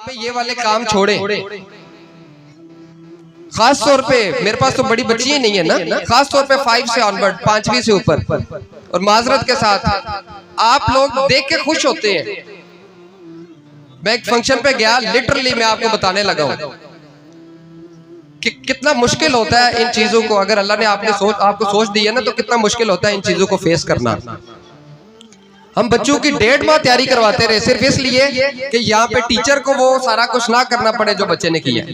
पे ये वाले काम छोड़े। खास तौर पे मेरे पास तो बड़ी बच्ची ही नहीं है ना, खास तौर पे 5 से ऑनवर्ड, 5वीं से ऊपर। और माजरत के साथ आप लोग देख के खुश होते हैं। मैं एक फंक्शन पे गया, लिटरली मैं आपको बताने लगा हूं कि कितना मुश्किल होता है इन चीजों को, अगर अल्लाह ने आपको सोच दी है ना, तो कितना मुश्किल होता है इन चीजों को फेस करना। हम बच्चों की 1.5 माह तैयारी करवाते रहे सिर्फ इसलिए कि यहाँ पे टीचर को वो सारा कुछ ना करना पड़े जो बच्चे ने किया।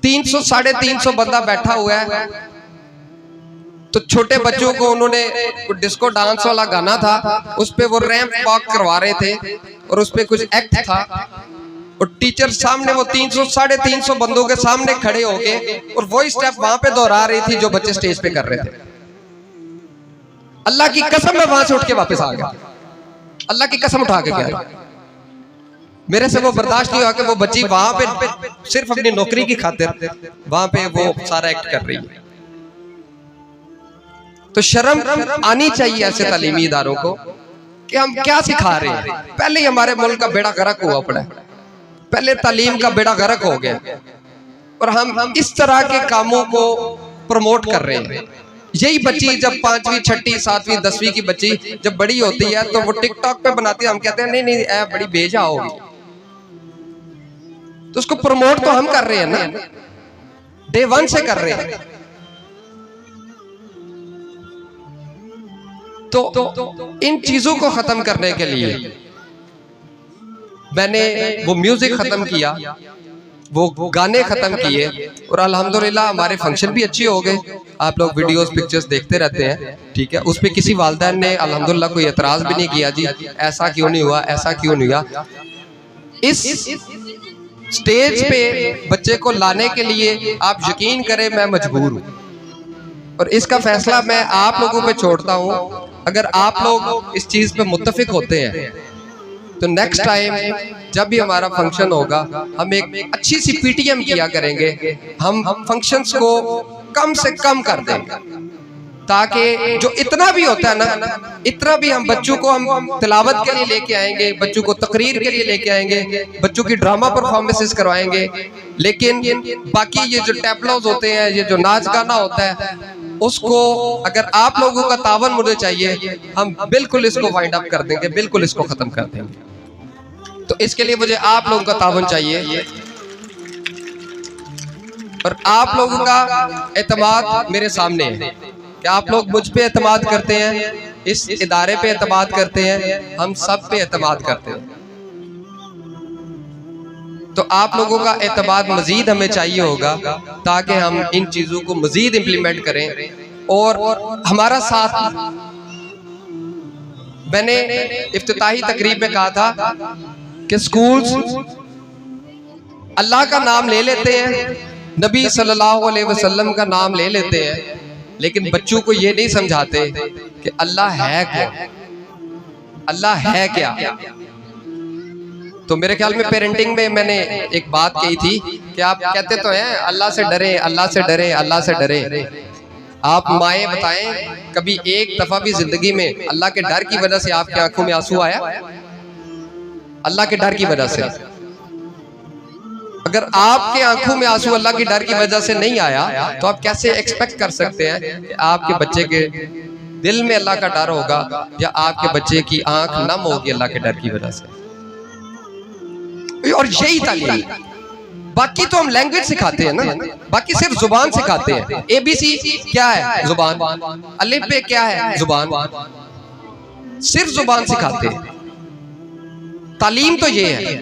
300-350 बंदा बैठा हुआ है, तो छोटे बच्चों को उन्होंने डिस्को डांस वाला गाना था, उस पे वो रैंप वॉक करवा रहे थे और उस पे कुछ एक्ट था, और टीचर सामने वो 300-350 बंदों के सामने खड़े होके और वही स्टेप वहां पे दोहरा रही थी जो बच्चे स्टेज पे कर रहे थे। अल्लाह की कसम मैं वहां से उठ के वापस आ गया, अल्लाह की कसम उठा के गया। मेरे से वो बर्दाश्त नहीं हुआ कि वो बच्ची वहां पे सिर्फ अपनी नौकरी की खातिर वहां पे वो सारा एक्ट कर रही है। तो शर्म आनी चाहिए ऐसे तालीमी इदारों को कि हम क्या सिखा रहे हैं। पहले ही हमारे मुल्क का बेड़ा गर्क हुआ पड़ा है, पहले तालीम का बेड़ा गर्क हो गया, और हम इस तरह के कामों को प्रमोट कर रहे हैं। यही बच्ची जब 5वीं 6वीं 7वीं 10वीं की बच्ची जब बड़ी होती है तो वो टिकटॉक पे बनाती है, हम कहते हैं नहीं नहीं ऐ बड़ी बेजा होगी, तो उसको प्रमोट तो हम कर रहे हैं ना, डे 1 से कर रहे हैं। तो इन चीजों को खत्म करने के लिए मैंने वो म्यूजिक खत्म किया, वो गाने खत्म किए, और अल्हम्दुलिल्लाह हमारे फंक्शन भी अच्छे हो गए। आप लोग वीडियोस पिक्चर्स देखते रहते हैं, ठीक है। उस पे किसी वालिदैन ने अल्हम्दुलिल्लाह कोई एतराज भी नहीं किया, जी ऐसा क्यों नहीं हुआ, ऐसा क्यों नहीं हुआ। इस स्टेज पे बच्चे को लाने के लिए आप यकीन करें मैं मजबूर हूँ, और इसका फैसला मैं आप लोगों पे छोड़ता हूँ। अगर आप लोग इस चीज पे मुत्तफिक होते हैं तो नेक्स्ट टाइम जब भी हमारा फंक्शन होगा हम एक अच्छी सी पीटीएम किया करेंगे, हम फंक्शंस को कम से कम कर देंगे, ताकि जो इतना भी होता है ना, इतना भी हम बच्चों को हम तिलावत के लिए लेके आएंगे, बच्चों को तकरीर के लिए लेके आएंगे, बच्चों की ड्रामा परफॉर्मेंसेस करवाएंगे। लेकिन बाकी ये जो टैबलोज होते हैं, ये जो नाच गाना होता है, उसको अगर आप लोगों का तावन मुझे चाहिए, हम बिल्कुल इसको वाइंड अप कर देंगे, बिल्कुल इसको खत्म कर देंगे। तो इसके लिए मुझे आप लोगों का तावन चाहिए, और आप लोगों का एतमाद मेरे सामने है कि आप लोग मुझ पे एतमाद करते हैं, इस इदारे पे एतमाद करते हैं, हम सब पे एतमाद करते हैं। तो आप लोगों का एतमाद मजीद हमें चाहिए होगा, ताकि हम इन चीजों को मजीद इम्प्लीमेंट करें और हमारा साथ। मैंने इफ्तिताही तकरीब में कहा था कि स्कूल्स अल्लाह का नाम ले लेते हैं, नबी सल्लल्लाहु अलैहि वसल्लम का नाम ले लेते हैं, लेकिन बच्चों को ये नहीं समझाते कि अल्लाह है क्या, अल्लाह है क्या। तो मेरे ख्याल में पेरेंटिंग में मैंने एक बात कही थी कि आप कहते तो हैं अल्लाह से डरे, अल्लाह से डरे, अल्लाह से डरे। आप माएँ बताएं कभी एक दफा भी जिंदगी में अल्लाह के डर की वजह से आपकी आंखों में आंसू आया? अल्लाह के डर की वजह से। अगर आपके आंखों में आंसू अल्लाह के डर की वजह से नहीं आया, तो आप कैसे एक्सपेक्ट कर सकते हैं कि आपके बच्चे के दिल में अल्लाह का डर होगा, या आपके बच्चे की आंख नम होगी अल्लाह के डर की वजह से। और यही तालीम, बाकी तो हम लैंग्वेज सिखाते हैं ना, बाकी सिर्फ जुबान सिखाते हैं। ABC क्या है? जुबान। अलिफ बे क्या है? जुबान। सिर्फ जुबान सिखाते हैं। तालीम तो ये है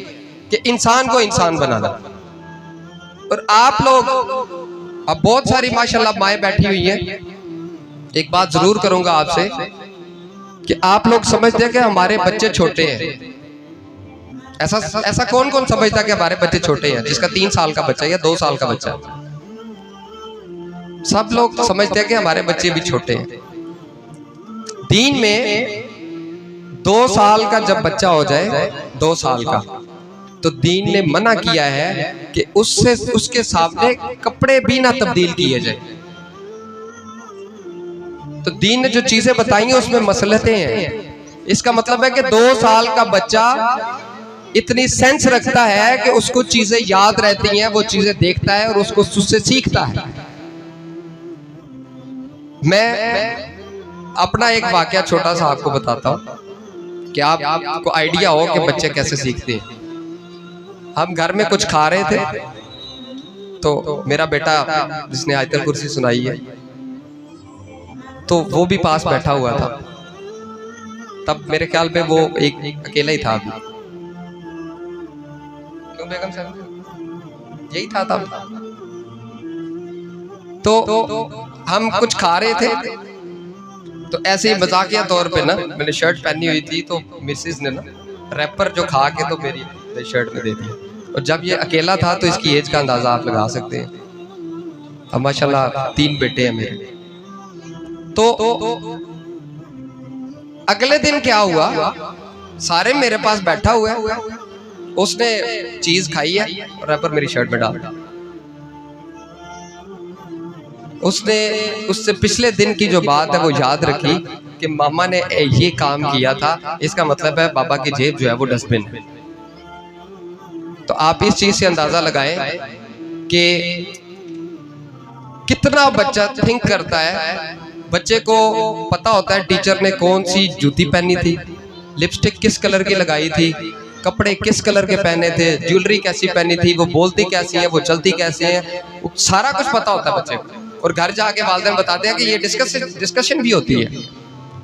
कि इंसान को इंसान बनाना। और आप लोग, अब बहुत सारी माशाल्लाह माएँ बैठी हुई हैं, एक बात जरूर करूंगा आपसे कि आप लोग समझते हैं कि हमारे बच्चे छोटे हैं। ऐसा कौन कौन समझता है कि हमारे बच्चे छोटे हैं? जिसका 3 साल का बच्चा या 2 साल का बच्चा, सब लोग समझते हैं कि हमारे बच्चे भी छोटे हैं। दीन में 2 साल का जब बच्चा हो जाए, 2 साल का, तो दीन ने मना किया है कि उसके सामने कपड़े भी ना तब्दील किए जाए। तो दीन ने जो चीजें बताई हैं उसमें मसलहतें हैं। इसका मतलब है कि 2 साल का बच्चा इतनी सेंस रखता है कि उसको चीजें याद रहती हैं, वो चीजें देखता है और उसको उससे सीखता है। मैं अपना एक वाकया छोटा सा आपको बताता हूँ कि आपको आइडिया हो कि बच्चे कैसे सीखते हैं। हम घर में कुछ खा रहे थे तो मेरा बेटा जिसने आयतल कुर्सी सुनाई है तो वो भी पास बैठा हुआ था। तब मेरे ख्याल पे वो एक अकेला ही था अभी। क्यों बेगम साहब, यही था तब। तो हम कुछ खा रहे थे तो ऐसे ही मजाकिया तौर पे ना, मैंने शर्ट पहनी हुई थी तो मिसेस ने ना रैपर जो खा के तो मेरी शर्ट में दे दिया। और जब ये अकेला था तो इसकी एज का अंदाजा आप लगा सकते हैं। अब माशाल्लाह 3 बेटे हैं मेरे। तो अगले दिन क्या हुआ, सारे मेरे पास बैठा हुआ है, उसने चीज खाई है और रैपर मेरी शर्ट में डाल दिया। उसने उससे पिछले दिन की जो बात है वो याद रखी कि मामा ने ये काम किया था, इसका मतलब है बाबा की जेब जो है वो डस्टबिन है। तो आप इस चीज से अंदाजा लगाएं कि कितना बच्चा थिंक करता है। बच्चे को पता होता है टीचर ने कौन सी जूती पहनी थी, लिपस्टिक किस कलर की लगाई थी, कपड़े किस कलर के पहने थे, ज्वेलरी कैसी पहनी थी, वो बोलती कैसी है, वो चलती कैसी है, सारा कुछ पता होता है बच्चे को। और घर जाके वालिदैन बताते हैं कि ये डिस्कशन भी होती है,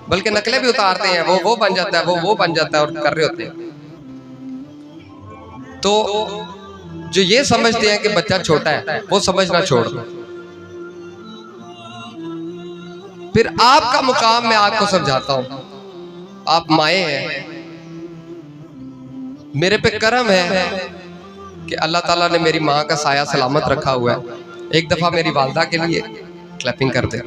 बल्कि नकलें भी उतारते हैं, वो बन जाता है, वो बन जाता है और कर रहे होते हैं। तो जो ये समझते हैं कि बच्चा छोटा है वो समझना छोड़ दो। फिर आपका मुकाम मैं आपको समझाता हूं। आप माए हैं, मेरे पे करम है कि अल्लाह ताला ने मेरी माँ का साया सलामत रखा हुआ है। एक दफा मेरी वालदा के लिए क्लैपिंग कर दे।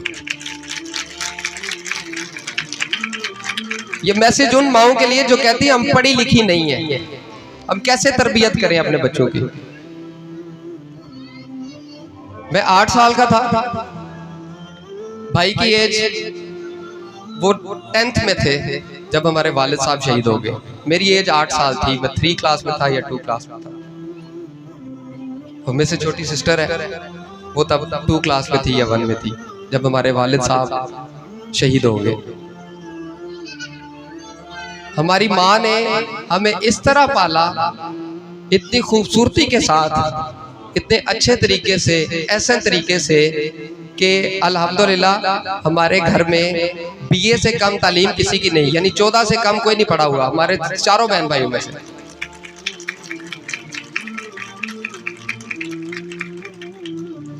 ये मैसेज उन माओं के लिए जो कहती है हम पढ़ी लिखी नहीं है, हम कैसे तरबियत करें अपने बच्चों की। मैं 8 साल का था, भाई की एज वो 10th में थे जब हमारे वालिद साहब शहीद हो गए। मेरी एज 8 साल थी, मैं 3 क्लास में था या 2 क्लास में था। मेरे से छोटी सिस्टर है, वो तब 2 क्लास में थी या 1 में थी जब हमारे वालिद साहब शहीद हो गए। हमारी माँ ने हमें इस तरह पाला, इतनी खूबसूरती के साथ, इतने अच्छे तरीके से, ऐसे तरीके से कि अल्हम्दुलिल्लाह हमारे घर में BA से कम तालीम किसी की नहीं, यानी 14 से कम कोई नहीं पढ़ा हुआ हमारे चारों बहन भाइयों में से।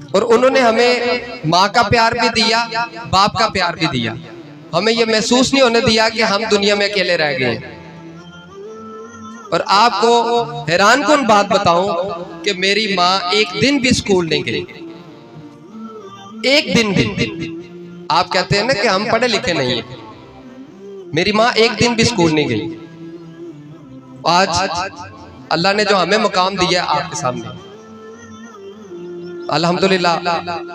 और उन्होंने हमें माँ का प्यार भी दिया, बाप का प्यार भी दिया। हमें ये महसूस नहीं होने दिया कि हम दुनिया में अकेले रह गए हैं। और आपको हैरान कौन बात बताऊं कि मेरी माँ एक दिन भी स्कूल नहीं गई, एक दिन भी। आप कहते हैं ना कि हम पढ़े लिखे नहीं हैं, मेरी माँ एक दिन भी स्कूल नहीं गई। आज अल्लाह ने जो हमें मुकाम दिया आपके सामने, अल्हम्दुलिल्लाह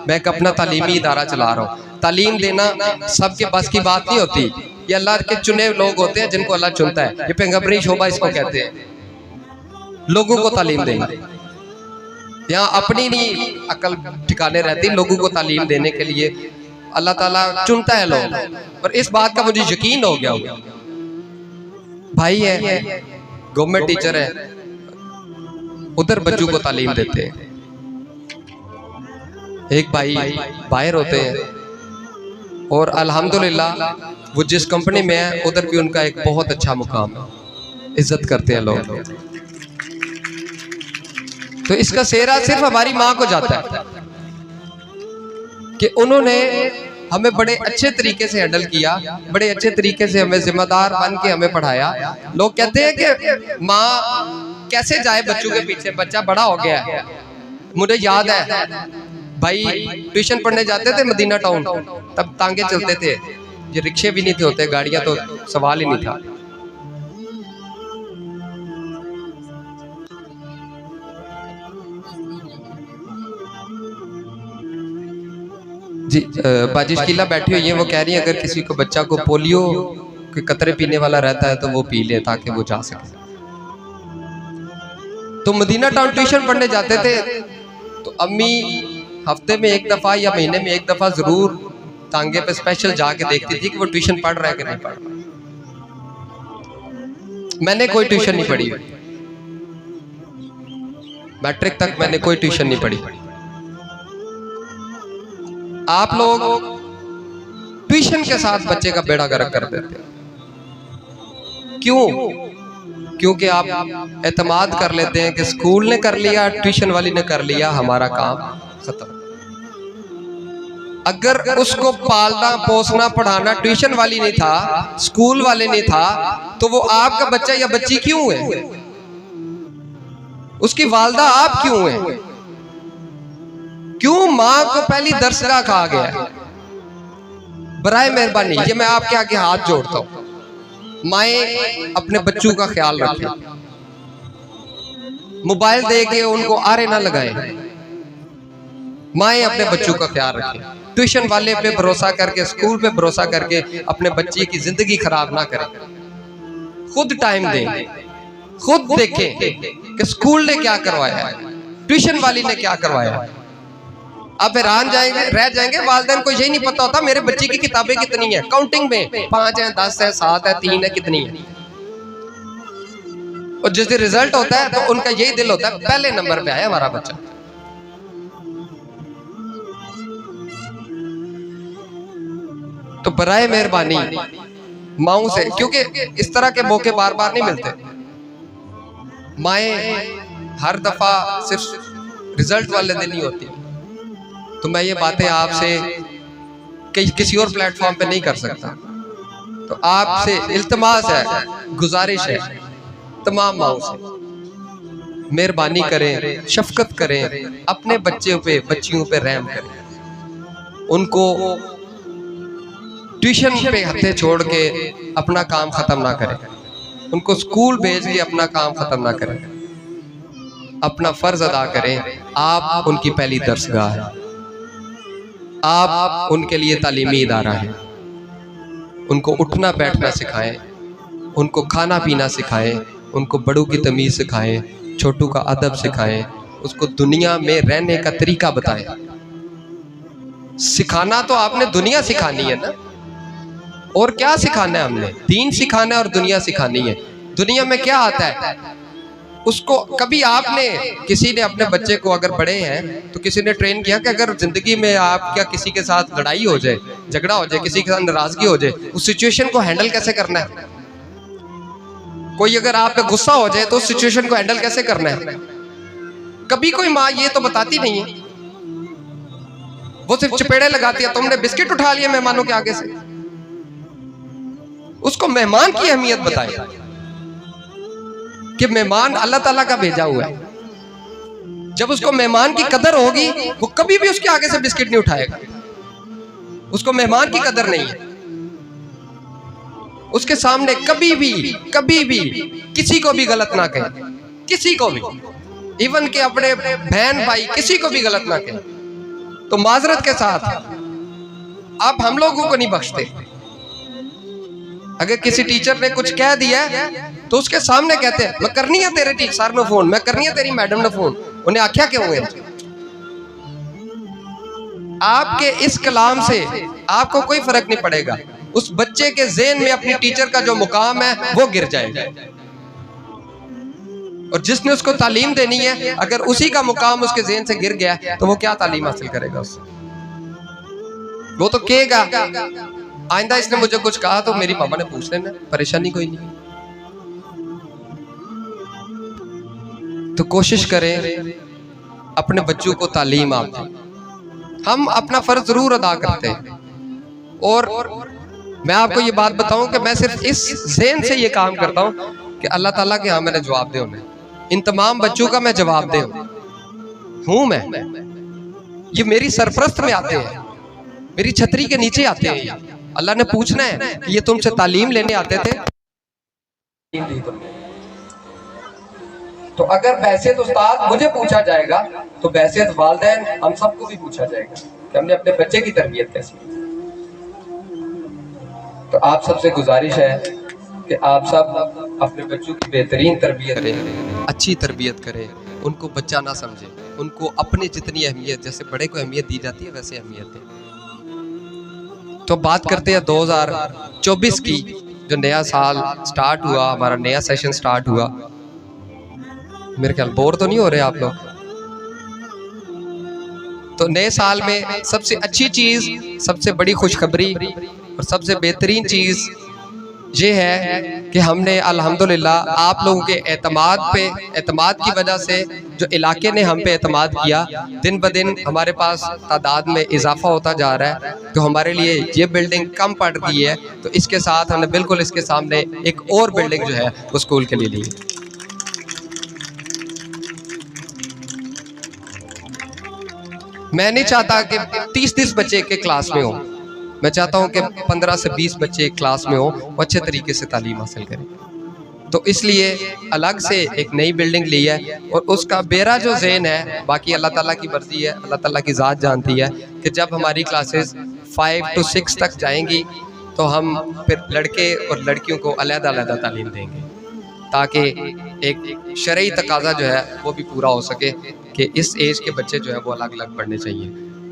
मैं एक अपना तालीमी इदारा चला रहा हूँ। तालीम देना सबके बस की बात नहीं होती, ये अल्लाह के चुने लोग होते हैं जिनको अल्लाह चुनता है। ये पैगंबरी शोभा इसको कहते हैं, लोगों को तालीम देना। यहाँ अपनी नहीं अकल ठिकाने रहती, लोगों को तालीम देने के लिए अल्लाह ताला चुनता है लोग। और इस बात का मुझे यकीन हो गया होगा। भाई है, गवर्नमेंट टीचर है, उधर बच्चों को तालीम देते हैं। एक भाई बाहर होते हैं और अल्हम्दुलिल्लाह वो जिस कंपनी में है उधर भी उनका एक बहुत अच्छा मुकाम है, इज्जत करते हैं लोग। तो इसका सेहरा सिर्फ हमारी माँ को जाता है कि उन्होंने हमें बड़े अच्छे तरीके से हैंडल किया, बड़े अच्छे तरीके से हमें जिम्मेदार बन के हमें पढ़ाया। लोग कहते हैं कि माँ कैसे जाए बच्चों के पीछे, बच्चा बड़ा हो गया है। मुझे याद है भाई ट्यूशन पढ़ने जाते थे मदीना टाउन, तब तांगे चलते थे, ये रिक्शे भी नहीं थे होते, गाड़ियां तो सवाल ही नहीं था। जी बाजी शकीला बैठी हुई है, वो कह रही है अगर किसी को बच्चा को पोलियो के कतरे पीने वाला रहता है तो वो पी ले ताकि वो जा सके। तो मदीना टाउन ट्यूशन पढ़ने जाते थे तो अम्मी हफ्ते में एक दफ़ा या महीने में एक दफ़ा ज़रूर तांगे पे स्पेशल जाके देखती थी कि वो ट्यूशन पढ़ रहा है कि नहीं पढ़ रहा। मैंने कोई ट्यूशन नहीं पढ़ी, मैट्रिक तक मैंने कोई ट्यूशन नहीं पढ़ी। आप लोग ट्यूशन के साथ बच्चे का बेड़ा गर्क कर देते हैं। क्यों? क्योंकि आप एतमाद कर लेते हैं कि स्कूल ने कर लिया, ट्यूशन वाली ने कर लिया, हमारा काम खत्म। अगर उसको पालना पोसना पढ़ाना ट्यूशन वाली नहीं था, स्कूल वाले नहीं था, तो वो आपका बच्चा या बच्ची क्यों है? उसकी वालदा आप क्यों है? क्यों मां को पहली दरसगाह कहा गया? बराए मेहरबानी ये मैं आपके आगे हाथ जोड़ता हूं, माएं अपने बच्चों का ख्याल रखें, मोबाइल दे के उनको आरे ना लगाएं। माएं अपने बच्चों का ख्याल रखें, ट्यूशन वाले पे भरोसा करके, स्कूल पे भरोसा करके अपने बच्चे की जिंदगी खराब ना करें। खुद टाइम दें, खुद देखें कि स्कूल ने क्या करवाया है, ट्यूशन वाली ने क्या करवाया है। आप हैरान रह जाएंगे, वालिदैन को यही नहीं पता होता मेरे बच्चे की किताबें कितनी है, काउंटिंग में 5 है, 10 है, 7 है, 3 है, कितनी है। और जिस दिन रिजल्ट होता है तो उनका यही दिल होता है पहले नंबर पे आया हमारा बच्चा। तो बराए मेहरबानी माओं से, क्योंकि इस तरह के मौके बार बार नहीं मिलते। माएं हर दफा सिर्फ रिजल्ट वाले दिन नहीं होती। तो मैं ये बातें आपसे किसी और प्लेटफॉर्म पे नहीं कर सकता। तो आपसे इल्तमास है, गुजारिश है तमाम माओं से, मेहरबानी करें, शफकत करें, अपने बच्चों पे बच्चियों पे रहम करें। उनको ट्यूशन पे हथे छोड़ के अपना काम खत्म ना करें, उनको स्कूल भेज के अपना काम खत्म ना करें। अपना फर्ज अदा करें। आप उनकी पहली दरसगाह है, आप उनके लिए तालीमी इदारा है। उनको उठना बैठना सिखाएं, उनको खाना पीना सिखाएं, उनको बड़ों की तमीज़ सिखाएं, छोटों का अदब सिखाएं, उसको दुनिया में रहने का तरीका बताएं। सिखाना तो आपने दुनिया सिखानी है ना, और क्या सिखाना है? हमने दीन सिखाना है और दुनिया सिखानी है। दुनिया में क्या आता है उसको, कभी आपने किसी ने अपने बच्चे को, अगर बड़े हैं तो किसी ने ट्रेन किया कि अगर जिंदगी में आप क्या किसी के साथ लड़ाई हो जाए, झगड़ा हो जाए, किसी के साथ नाराजगी हो जाए, उस सिचुएशन को हैंडल कैसे करना है? कोई अगर आप पे गुस्सा हो जाए तो उस सिचुएशन को हैंडल कैसे करना है? कभी कोई माँ ये तो बताती नहीं है, वो सिर्फ चपेड़े लगाती है। तुमने बिस्किट उठा लिए मेहमानों के आगे से, उसको मेहमान की अहमियत बताए कि मेहमान अल्लाह ताला का भेजा हुआ है। जब उसको मेहमान की कदर होगी वो कभी भी उसके आगे से बिस्किट नहीं उठाएगा। उसको मेहमान की कदर नहीं है, उसके सामने कभी भी किसी को भी गलत ना कहे, किसी को भी, इवन के अपने बहन भाई किसी को भी गलत ना कहे। तो माजरत के साथ आप हम लोगों को नहीं बख्शते। अगर किसी टीचर ने कुछ कह दिया तो उसके सामने कहते हैं मैं करनी है तेरे टीचर सर ने फोन, मैं करनी है तेरी मैडम ने फोन, उन्हें आख्या क्यों है? आपके इस कलाम से आपको कोई फर्क नहीं पड़ेगा। उस बच्चे के ज़हन में अपनी टीचर का जो मुकाम है वो गिर जाएगा। और जिसने उसको तालीम देनी है, अगर उसी का मुकाम उसके ज़हन से गिर गया तो वो क्या तालीम हासिल करेगा उससे? वो तो कहेगा आइंदा इसने मुझे कुछ कहा तो मेरी मामा ने पूछ लेना, परेशानी कोई नहीं। तो कोशिश करें अपने बच्चों को तालीम आप दें। हम अपना फर्ज जरूर अदा करते हैं, और मैं आपको ये बात बताऊं कि मैं सिर्फ इस ज़हन से ये काम करता हूं कि अल्लाह ताला के यहाँ मैंने जवाब दे उन्हें, इन तमाम बच्चों का मैं जवाब दे हूं। मैं ये मेरी सरपरस्त में आते हैं, मेरी छतरी के नीचे आते हैं। अल्लाह ने पूछना है कि ये तुमसे तालीम लेने आते थे, तो अगर बैसियत उस्ताद मुझे पूछा जाएगा तो बैसियत वालिदैन हम सबको भी पूछा जाएगा कि हमने अपने बच्चे की तरबियत कैसी की। तो आप सबसे गुजारिश है कि आप सब अपने बच्चों की बेहतरीन तरबियत करें। अच्छी तरबियत करें, उनको बच्चा ना समझे, उनको अपनी जितनी अहमियत, जैसे बड़े को अहमियत दी जाती है वैसे अहमियत दें। तो बात करते हैं 2024 की, जो नया साल स्टार्ट हुआ, हमारा नया सेशन स्टार्ट हुआ। मेरे ख्याल बोर तो नहीं हो रहे आप लोग? तो नए साल में सबसे अच्छी चीज़, सबसे बड़ी खुशखबरी और सबसे बेहतरीन चीज़ ये है कि हमने अल्हम्दुलिल्लाह आप लोगों के एतमाद की वजह से, जो इलाके ने हम पे एतमाद किया, दिन ब दिन हमारे पास तादाद में इजाफा होता जा रहा है। तो हमारे लिए ये बिल्डिंग कम पड़ रही है, तो इसके साथ हमने बिल्कुल इसके सामने एक और बिल्डिंग जो है वो स्कूल के लिए ली। मैं नहीं चाहता कि 30-30 बच्चे के क्लास में हो, मैं चाहता हूं कि 15 से 20 बच्चे क्लास में हो, वो अच्छे तरीके से तालीम हासिल करें। तो इसलिए अलग से एक नई बिल्डिंग ली है, और उसका बेरा जो ज़हन है, बाकी अल्लाह ताला की मर्जी है, अल्लाह ताला की ज़ात जानती है कि जब हमारी क्लासेस 5 to 6 तक जाएंगी तो हम फिर लड़के और लड़कियों को अलग-अलग तालीम देंगे, ताकि एक शरई तकाजा जो है वो भी पूरा हो सके कि इस एज के बच्चे जो है वो अलग अलग पढ़ने चाहिए।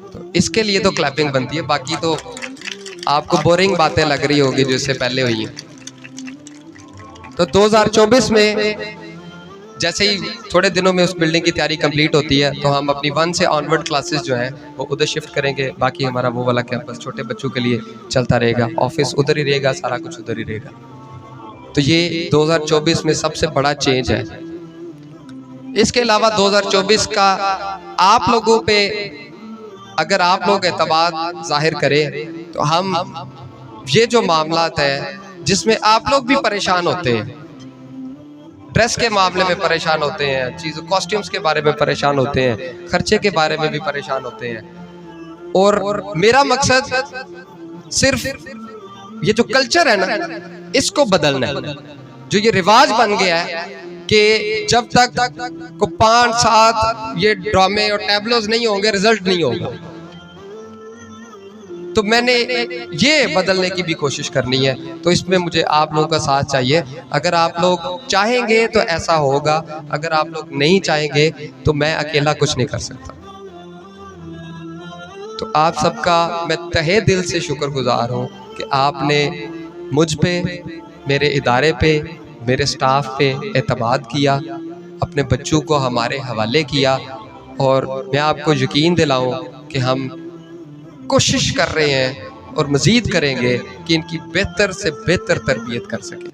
तो इसके लिए तो क्लैपिंग बनती है, बाकी तो आपको बोरिंग बातें लग रही होगी जो इससे पहले हुई हैं। तो 2024 में जैसे ही थोड़े दिनों में उस बिल्डिंग की तैयारी कंप्लीट होती है, तो हम अपनी 1 से ऑनवर्ड क्लासेस जो हैं वो उधर शिफ्ट करेंगे। बाकी हमारा वो वाला कैंपस छोटे बच्चों के लिए चलता रहेगा, ऑफिस उधर ही रहेगा, सारा कुछ उधर ही रहेगा। तो ये 2024 में सबसे बड़ा चेंज है। इसके अलावा 2024 का आप लोगों पे अगर आप लोग एतमाद जाहिर करें, तो हम ये जो मामलात है जिसमें आप लोग भी परेशान होते हैं, ड्रेस के मामले में परेशान होते हैं, चीज़ों कॉस्ट्यूम्स के बारे में परेशान होते हैं, खर्चे के बारे में भी परेशान होते हैं, और मेरा मकसद सिर्फ ये जो कल्चर है ना, इसको बदलना है। जो ये रिवाज बन गया है कि जब तक को 5-7 ये ड्रामे और टैबलोज नहीं होंगे, रिजल्ट नहीं होगा। तो मैंने ये बदलने की भी कोशिश करनी है। तो इसमें मुझे आप लोगों का साथ चाहिए। अगर आप लोग चाहेंगे तो ऐसा होगा, अगर आप लोग नहीं चाहेंगे तो मैं अकेला कुछ नहीं कर सकता। तो आप सबका मैं तहे दिल से शुक्रगुजार हूँ कि आपने मुझ पे, मेरे इदारे पे, मेरे स्टाफ पे एतमाद किया, अपने बच्चों को हमारे हवाले किया, और मैं आपको यकीन दिलाऊं कि हम कोशिश कर रहे हैं और मज़ीद करेंगे कि इनकी बेहतर से बेहतर तरबियत कर सकें।